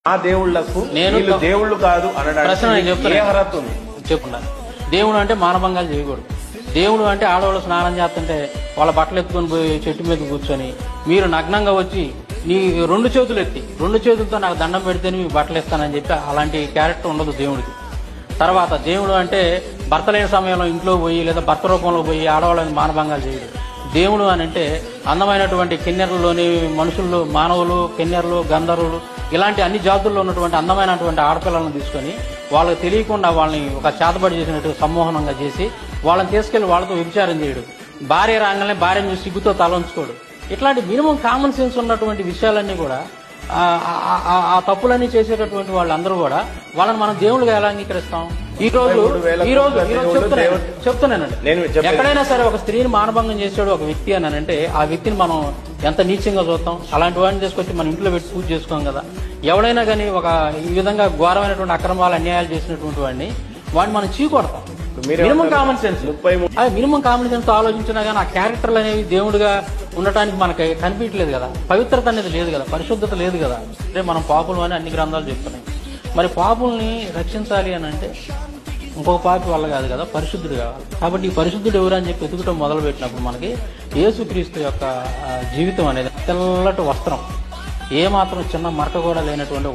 ఆ దేవుళ్లకు నేను దేవుళ్ళు కాదు అనడానికి చెప్పుకున్నాను. దేవుడు అంటే మానభంగాలు చేయకూడదు. దేవుడు అంటే ఆడవాళ్ళు స్నానం చేస్తుంటే వాళ్ళ బట్టలు ఎత్తుకొని పోయి చెట్టు మీద కూర్చొని మీరు నగ్నంగా వచ్చి నీ రెండు చేతులు ఎత్తి రెండు చేతులతో నాకు దండం పెడితేనే మీ బట్టలు ఇస్తానని చెప్పి అలాంటి క్యారెక్టర్ ఉండదు దేవుడికి. తర్వాత దేవుడు అంటే భర్త లేని సమయంలో ఇంట్లో పోయి లేదా భర్త రూపంలో పోయి ఆడవాళ్ళని మానభంగాలు చేయడు. దేవుడు అని అంటే అందమైనటువంటి కిన్నెరలోని మనుషులు, మానవులు, కిన్నెరలు, గంధర్వులు ఇలాంటి అన్ని జాతుల్లో ఉన్నటువంటి అందమైనటువంటి ఆడపిల్లలను తీసుకొని వాళ్ళకి తెలియకుండా వాళ్ళని ఒక చేతబడి చేసినట్టు సమ్మోహనంగా చేసి వాళ్ళని తీసుకెళ్లి వాళ్ళతో వ్యభిచారం చేయడు. భార్య రాగానే భార్యను చూసి సిగ్గుతో తలంచుకోడు. ఇట్లాంటి మినిమం కామన్ సెన్స్ ఉన్నటువంటి విషయాలన్నీ కూడా ఆ తప్పులన్నీ చేసేటటువంటి వాళ్ళందరూ కూడా వాళ్ళని మనం దేవుళ్ళుగా ఎలా అంగీకరిస్తాం? ఈ రోజు చెప్తున్నానండి, ఎక్కడైనా సరే ఒక స్త్రీని మానభంగం చేసాడు ఒక వ్యక్తి అని అంటే ఆ వ్యక్తిని మనం ఎంత నీచంగా చూస్తాం. అలాంటి వాడిని తీసుకొచ్చి మన ఇంట్లో పెట్టి పూజ చేసుకోం కదా. ఎవడైనా కానీ ఒక ఈ విధంగా ఘోరమైనటువంటి అక్రమాలు అన్యాయాలు చేసినటువంటి వాడిని మనం చీకొడతాం. Minimum common sense minimum common sense ఆలోచించినా కానీ ఆ క్యారెక్టర్లు అనేవి దేవుడిగా ఉండటానికి మనకి కనిపించలేదు కదా. పవిత్రత అనేది లేదు కదా, పరిశుద్ధత లేదు కదా. అంటే మనం పాపులు అని అన్ని గ్రంథాలు చెప్తున్నాయి. మరి పాపుల్ని రక్షించాలి అని అంటే ఇంకొక పాపి వల్ల కాదు కదా, పరిశుద్ధుడు కావాలి. కాబట్టి ఈ పరిశుద్ధుడు ఎవరు అని చెప్పి వెతుకటం మొదలు పెట్టినప్పుడు మనకి యేసుక్రీస్తు యొక్క జీవితం అనేది తెల్లటి వస్త్రం, ఏ మాత్రం చిన్న మరక కూడా లేనటువంటి